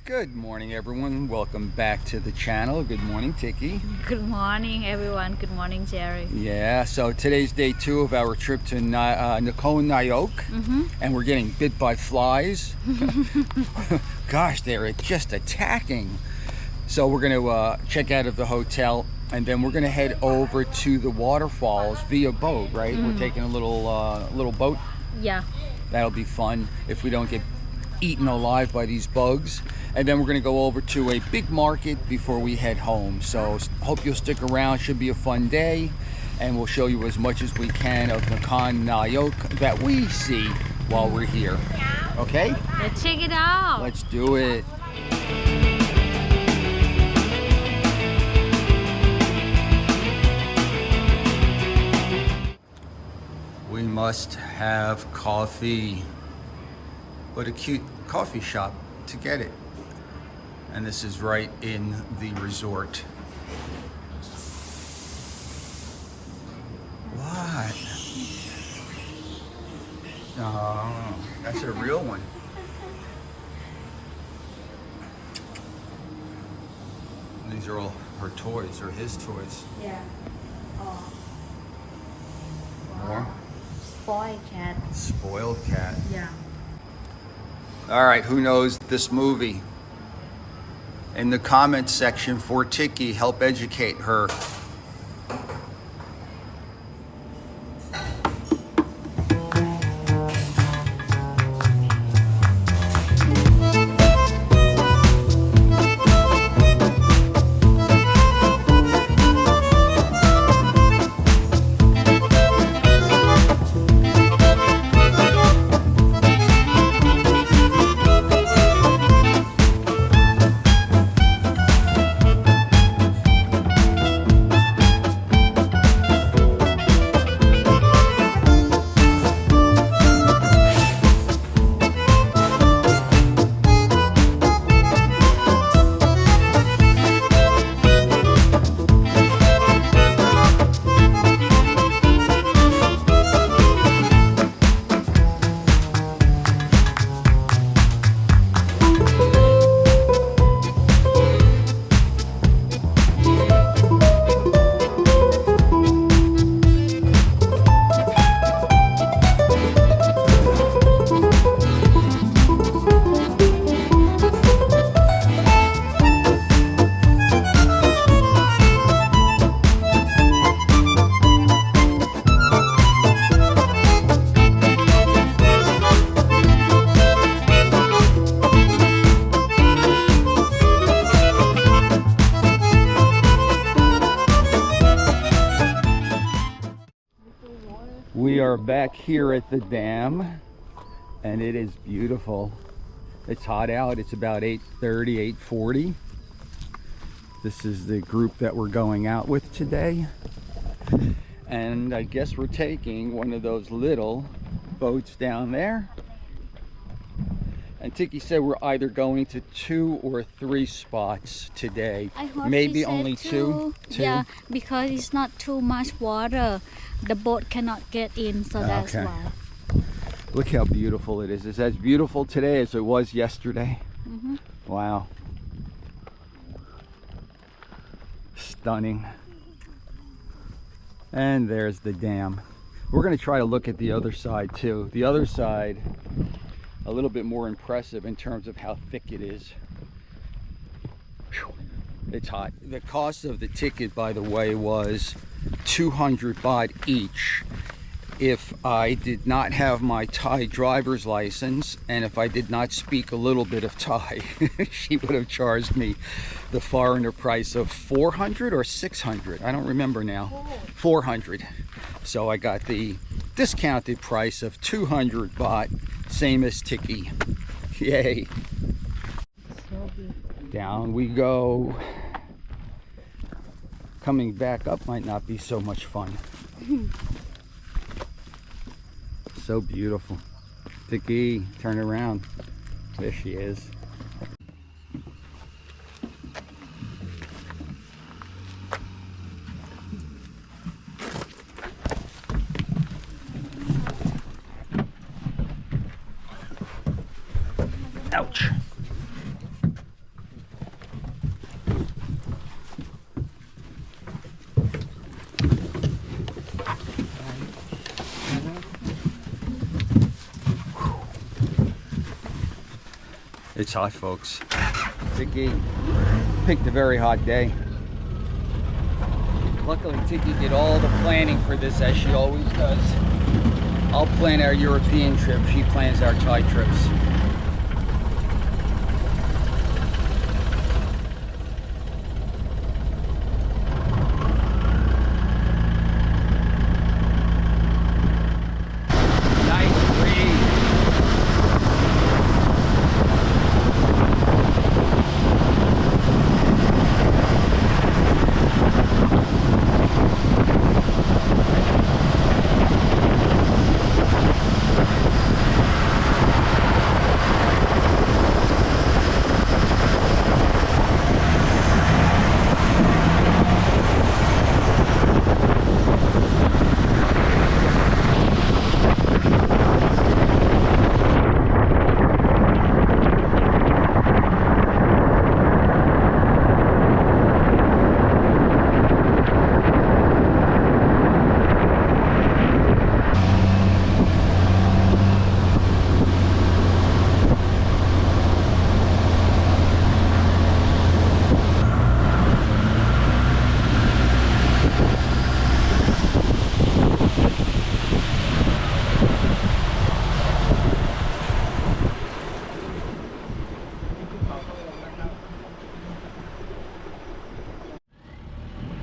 Good morning, everyone. Welcome back to the channel. Good morning, Tiki. Good morning, everyone. Good morning, Jerry. Yeah, so today's day 2 of our trip to Nakhon Nayok, and we're getting bit by flies. Gosh, they're just attacking. So we're going to check out of the hotel, and then we're going to head over to the waterfalls via boat, right? We're taking a little boat. Yeah. That'll be fun if we don't get eaten alive by these bugs. And then we're going to go over to a big market before we head home. So hope you'll stick around. Should be a fun day, and we'll show you as much as we can of Nakhon Nayok that we see while we're here. Okay? Let's check it out. Let's do it. We must have coffee, but a cute coffee shop to get it. And this is right in the resort. What? Oh, that's a real one. These are all her toys, or his toys. Yeah. Oh. More? Spoiled cat. Spoiled cat. Yeah. All right, who knows this movie? In the comments section for Tiki, help educate her. We are back here at the dam, and it is beautiful. It's hot out. It's about 8:30, 8:40. This is the group that we're going out with today. And I guess we're taking one of those little boats down there. And Tiki said we're either going to 2 or 3 spots today. I heard Maybe she said only two. Yeah, because it's not too much water. The boat cannot get in, so that's Okay. why. Look how beautiful it is. It's as beautiful today as it was yesterday. Wow. Stunning. And there's the dam. We're going to try to look at the other side too. The other side, a little bit more impressive in terms of how thick it is. Whew. It's hot. The cost of the ticket, by the way, was 200 baht each. If I did not have my Thai driver's license, and if I did not speak a little bit of Thai, she would have charged me the foreigner price of 400 or 600. I don't remember now. 400. So I got the discounted price of 200 baht, same as Tiki. Yay. Down we go. Coming back up might not be so much fun. So beautiful. Tiki, turn around. There she is. Ouch. It's hot, folks. Tiki picked a very hot day. Luckily, Tiki did all the planning for this, as she always does. I'll plan our European trip. She plans our Thai trips.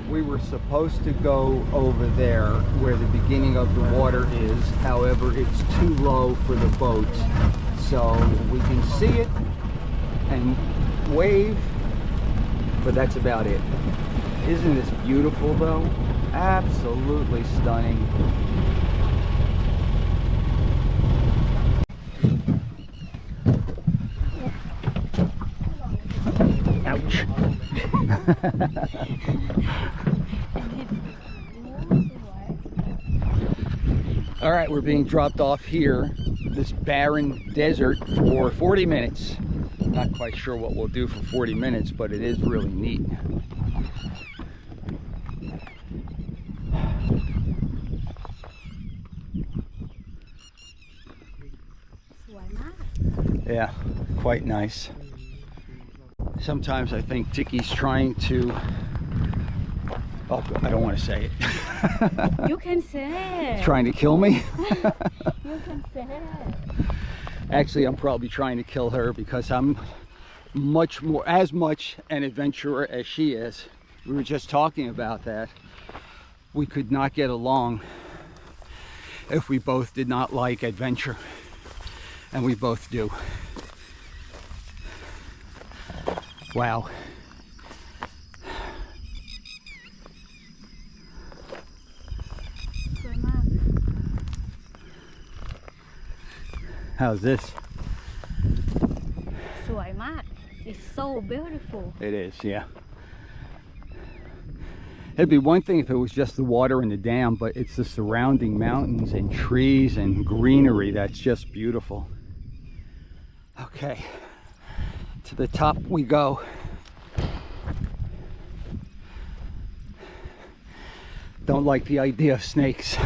We were supposed to go over there where the beginning of the water is. However, it's too low for the boat. So we can see it and wave, but that's about it. Isn't this beautiful though? Absolutely stunning. Ouch. All right, we're being dropped off here, this barren desert, for 40 minutes. Not quite sure what we'll do for 40 minutes, but it is really neat. Yeah, quite nice. Sometimes I think Tiki's trying to... Oh, I don't want to say it. You can say it. Trying to kill me? You can say it. Actually, I'm probably trying to kill her because I'm as much an adventurer as she is. We were just talking about that. We could not get along if we both did not like adventure. And we both do. Wow. How's this? สวยมาก It's so beautiful. It is, yeah. It'd be one thing if it was just the water in the dam, but it's the surrounding mountains and trees and greenery that's just beautiful. Okay, to the top we go. Don't like the idea of snakes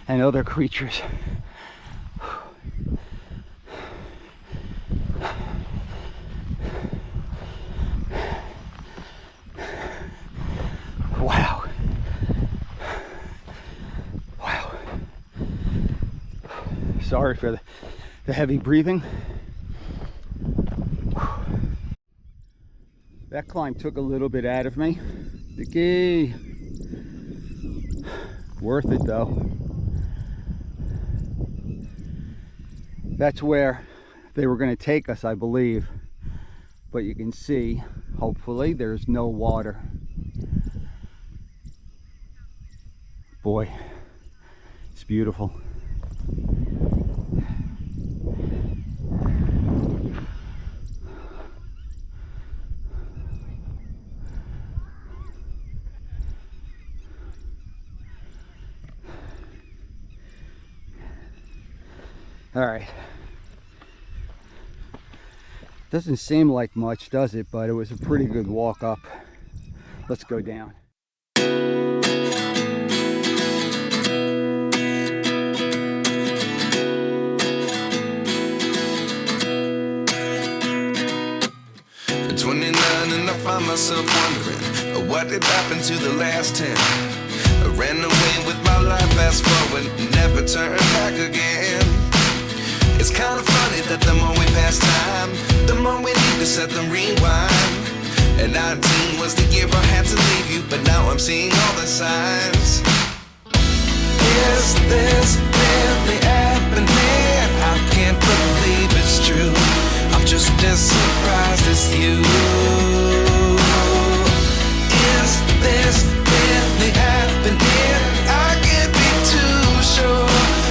and other creatures. Wow. Wow. Sorry for the heavy breathing. That climb took a little bit out of me. Dicky. Worth it though. That's where they were going to take us, I believe. But you can see, hopefully, there's no water. Boy, it's beautiful. All right. Doesn't seem like much, does it? But it was a pretty good walk up. Let's go down. and I find myself wondering what did happen to the last 10. I ran away with my life, fast forward, never turn back again. It's kind of funny that the more we pass time, the more we need to set the rewind. And 19 was the year I had to leave you, but now I'm seeing all the signs. Is this really happening? I can't believe it's true. I'm just as surprised as you. Is this really happening? I can't be too sure,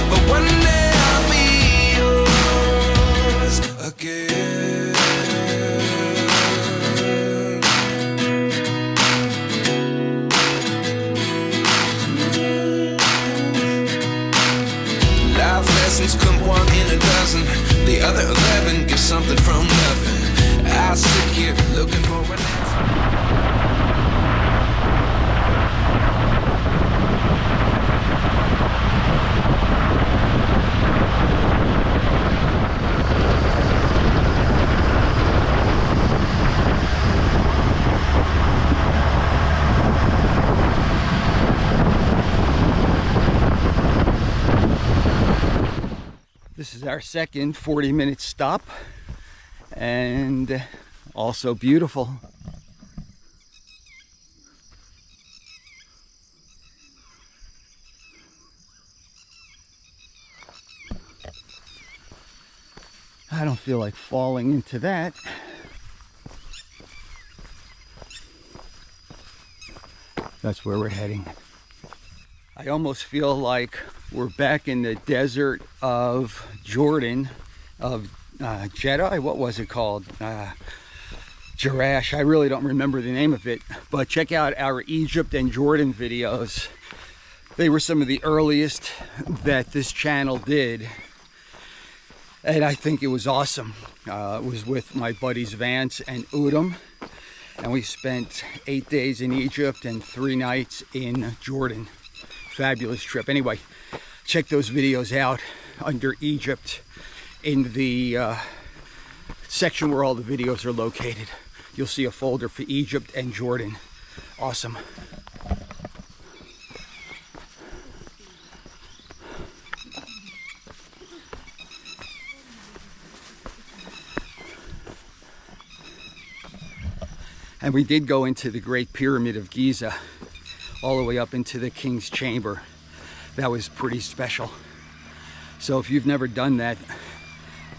but one day I'll be yours again. Life lessons come one in a dozen. The other 11 get something from nothing. I sit here looking for an answer. This is our second 40-minute stop, and also beautiful. I don't feel like falling into that. That's where we're heading. I almost feel like we're back in the desert of Jordan, of Jeddah. What was it called? Jerash. I really don't remember the name of it. But check out our Egypt and Jordan videos. They were some of the earliest that this channel did. And I think it was awesome. It was with my buddies Vance and Udom. And we spent 8 days in Egypt and 3 nights in Jordan. Fabulous trip. Anyway, check those videos out under Egypt in the section where all the videos are located. You'll see a folder for Egypt and Jordan. Awesome. And we did go into the Great Pyramid of Giza, all the way up into the King's Chamber. That was pretty special. So if you've never done that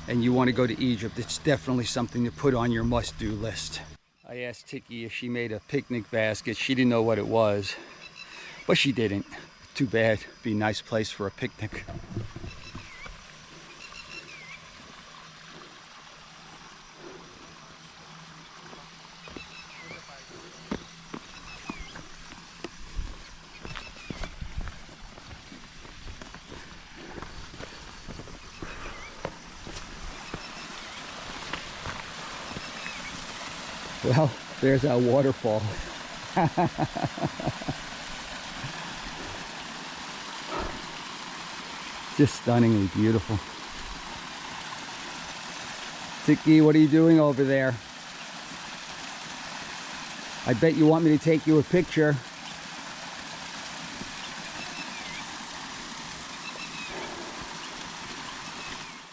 and you want to go to Egypt, it's definitely something to put on your must-do list. I asked Tiki if she made a picnic basket. She didn't know what it was, but she didn't. Too bad. It'd be a nice place for a picnic. Well, there's our waterfall. Just stunningly beautiful. Tiki, what are you doing over there? I bet you want me to take you a picture.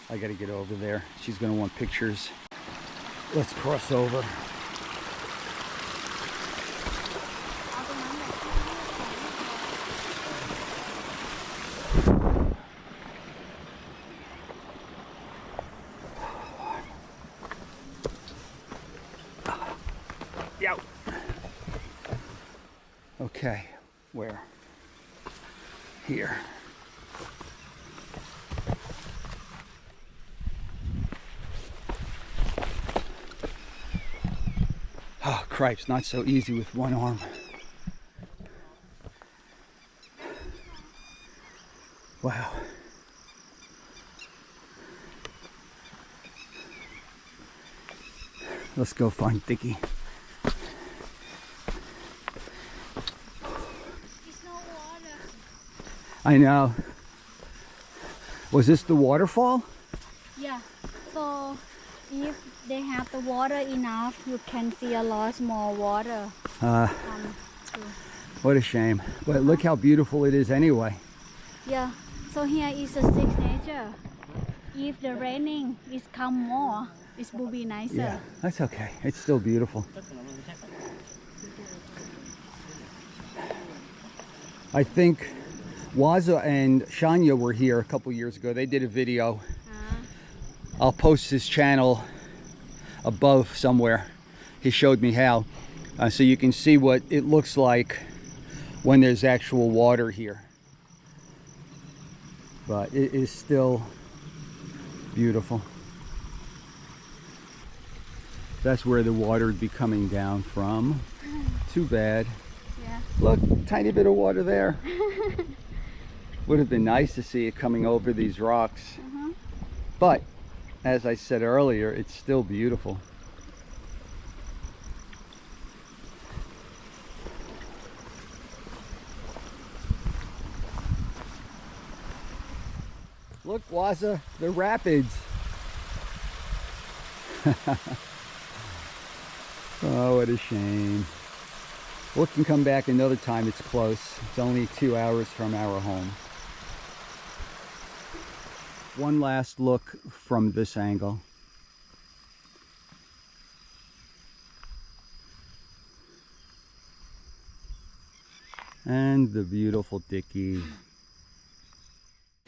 I gotta get over there. She's gonna want pictures. Let's cross over. Okay, where? Here. Oh, cripes, not so easy with one arm. Wow. Let's go find Tiki. I know. Was this the waterfall? Yeah. So If they have the water enough, you can see a lot more water. Too. What a shame. But look how beautiful it is anyway. Yeah, so here is a signature. If the raining is come more, it will be nicer. Yeah, that's okay. It's still beautiful. I think Waza and Shania were here a couple years ago. They did a video. I'll post his channel above somewhere. He showed me how. So you can see what it looks like when there's actual water here. But it is still beautiful. That's where the water would be coming down from. Too bad. Yeah. Look, tiny bit of water there. Would have been nice to see it coming over these rocks. But as I said earlier, it's still beautiful. Look, Waza, the rapids. Oh, what a shame. We can come back another time. It's close. It's only 2 hours from our home. One last look from this angle. And the beautiful Dicky.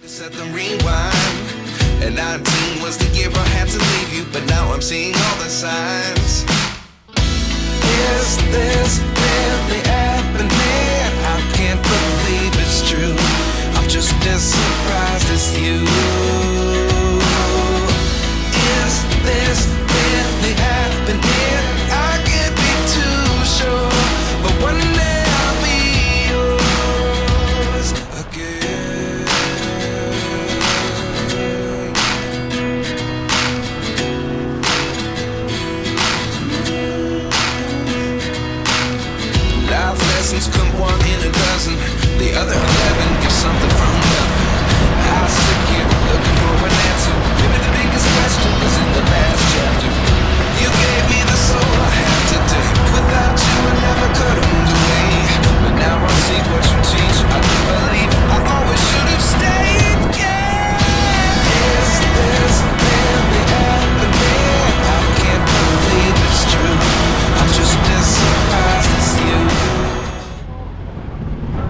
Set the rewind, and 19 was the year I had to leave you, but now I'm seeing all the signs. Is this really happening? I can't believe it's true. I'm just as surprised as you. Is this really happening? I can't be too sure, but one day I'll be yours again. Life lessons come one in a dozen. The other 11 give something from nothing. I sit here looking for an answer. Maybe the biggest question was in the last chapter. You gave me the soul I have today. Without you I never could have moved away. But now I see what you teach. I do believe I always should have stayed. Yeah. Is this really happening? I can't believe it's true. I'm just as surprised as you.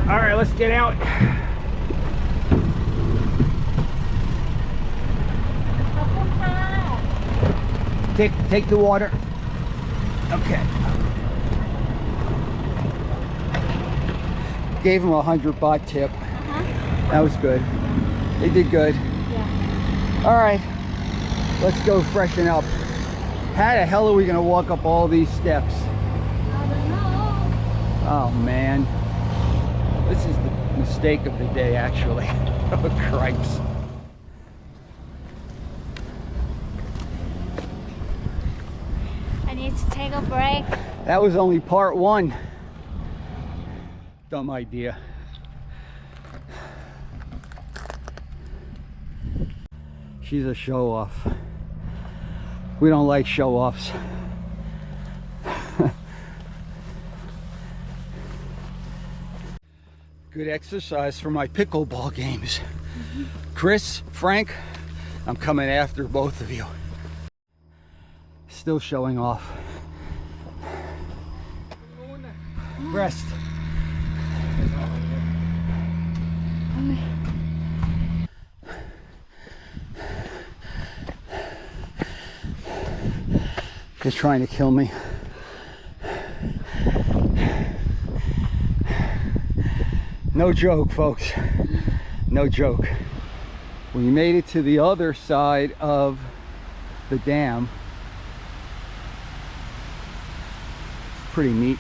All right, let's get out. Take the water. Okay. Gave him a 100 baht tip. That was good. They did good. Yeah. All right, let's go freshen up. How the hell are we gonna walk up all these steps? I don't know. Oh man, this is the mistake of the day actually. Oh cripes. I need to take a break. That was only part one. Dumb idea. She's a show-off. We don't like show-offs. Good exercise for my pickleball games. Chris, Frank, I'm coming after both of you. Still showing off. Rest. They're trying to kill me. No joke, folks. No joke. We made it to the other side of the dam. It's pretty neat.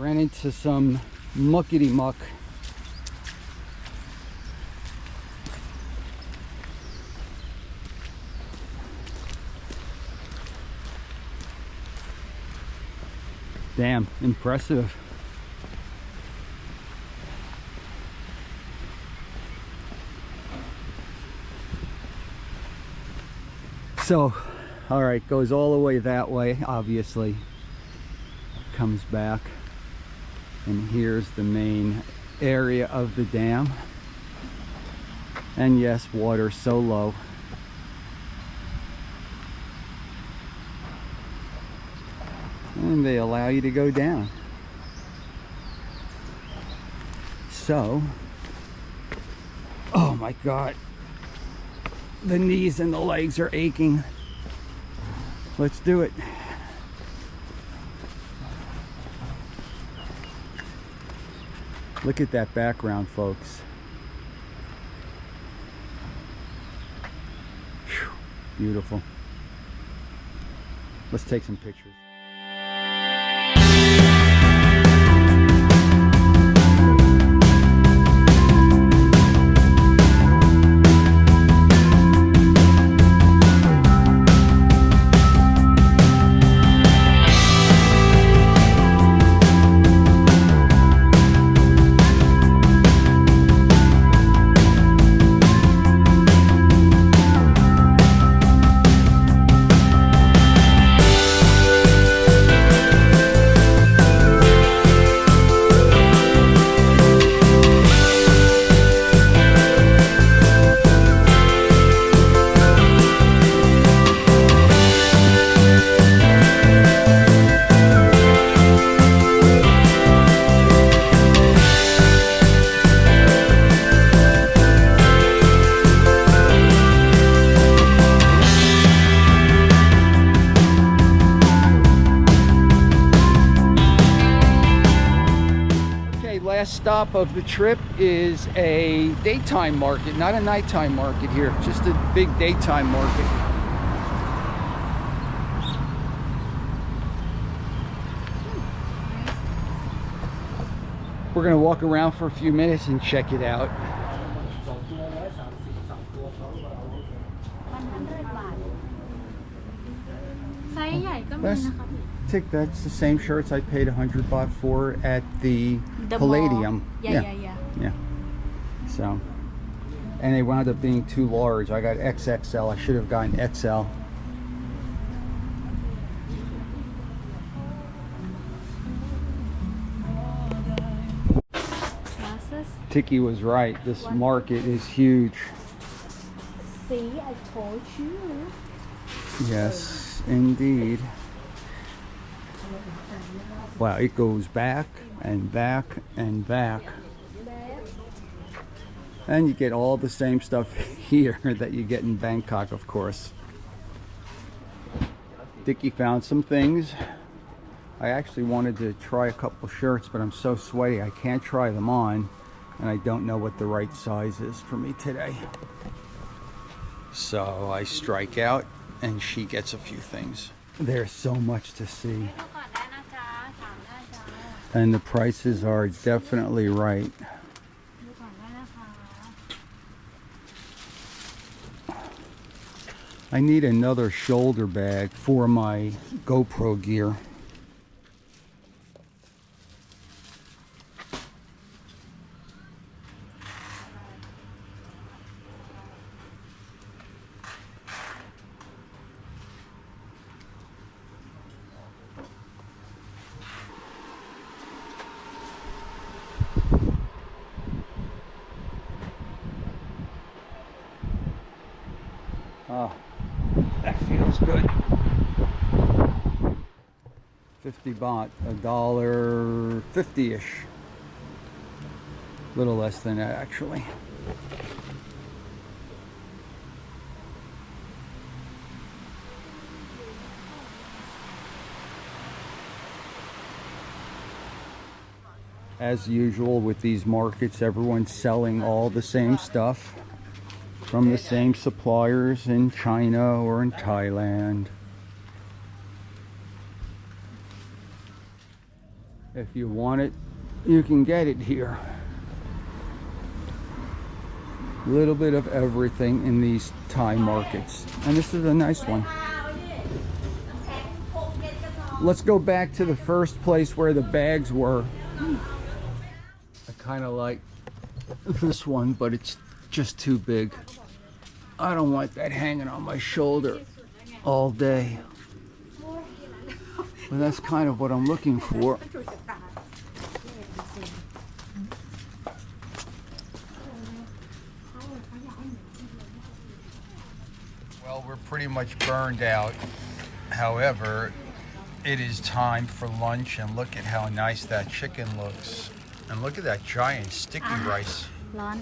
ran into some muckety muck. Damn, impressive. So, all right, goes all the way that way, obviously. Comes back, and here's the main area of the dam. And yes, water so low. And they allow you to go down. So, oh my God, the knees and the legs are aching. Let's do it. Look at that background, folks. Whew, beautiful. Let's take some pictures. Last stop of the trip is a daytime market, not a nighttime market here, just a big daytime market. We're gonna walk around for a few minutes and check it out. That's the same shirts I paid 100 baht for at the Palladium. Yeah. So, and they wound up being too large. I got XXL. I should have gotten XL. Tiki was right. This market is huge. See, I told you. Yes, indeed. Wow, it goes back and back and back. And you get all the same stuff here that you get in Bangkok, of course. Dickie found some things. I actually wanted to try a couple shirts, but I'm so sweaty I can't try them on, and I don't know what the right size is for me today. So I strike out and she gets a few things. There's so much to see. And the prices are definitely right. I need another shoulder bag for my GoPro gear. Oh, that feels good. 50 baht, $1.50-ish. A little less than that, actually. As usual with these markets, everyone's selling all the same stuff from the same suppliers in China or in Thailand. If you want it, you can get it here. A little bit of everything in these Thai markets. And this is a nice one. Let's go back to the first place where the bags were. I kind of like this one, but it's just too big. I don't want that hanging on my shoulder all day. But that's kind of what I'm looking for. Well, we're pretty much burned out. However, it is time for lunch, and look at how nice that chicken looks. And look at that giant sticky rice.ร้อน.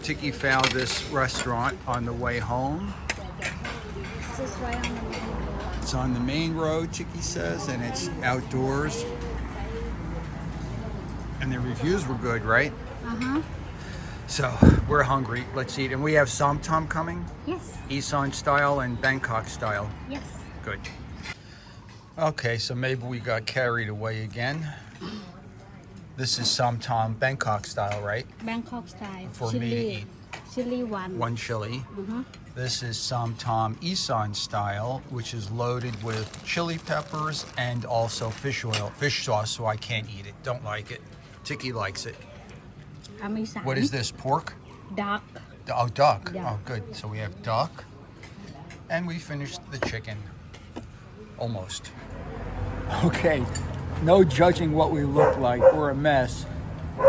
Tiki found this restaurant on the way home. It's just right on the main road. It's on the main road, Tiki says, and it's outdoors. And the reviews were good, right? Uh-huh. So we're hungry. Let's eat. And we have Somtam coming? Yes. Isan style and Bangkok style. Yes. Good. Okay, so maybe we got carried away again. This is Somtam Bangkok style, right? Bangkok style. For chili. me to eat. Chili one. One chili. Uh-huh. This is Somtam Isan style, which is loaded with chili peppers and also fish oil, fish sauce, so I can't eat it. Don't like it. Tiki likes it. Amisan. What is this, pork? Duck. Oh, duck. Yeah. Oh, good. So we have duck. And we finished the chicken. Almost. Okay. No judging what we look like. We're a mess.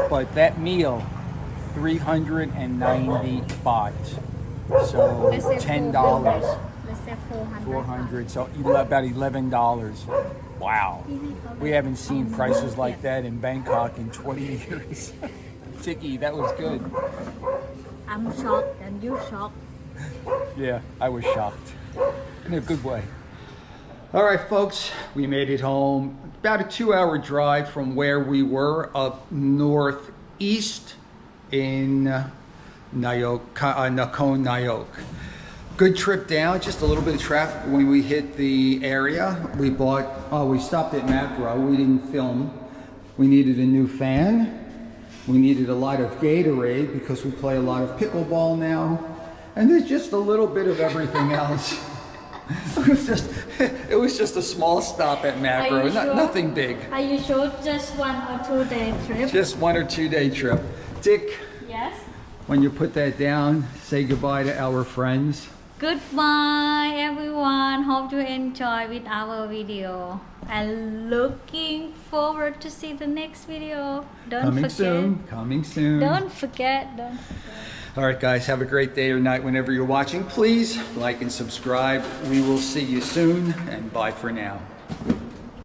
But that meal, 390 baht. So Let's say $10. 400. Let's say 400. 400. So about $11. Wow. We haven't seen prices like that in Bangkok in 20 years. Tiki, that was good. I'm shocked and you shocked. Yeah, I was shocked. In a good way. All right, folks, we made it home. About a 2-hour drive from where we were up northeast in Nakhon Nayok. Good trip down, just a little bit of traffic when we hit the area. We stopped at Macro, we didn't film. We needed a new fan. We needed a lot of Gatorade because we play a lot of pickleball now. And there's just a little bit of everything else. It was just a small stop at Macro, nothing big. Are you sure just 1 or 2 day trip? Just 1 or 2 day trip. Dick, Yes. when you put that down, say goodbye to our friends. Goodbye everyone. Hope you enjoy with our video. And looking forward to see the next video. Coming soon. Don't forget. All right, guys, have a great day or night whenever you're watching. Please like and subscribe. We will see you soon, and bye for now.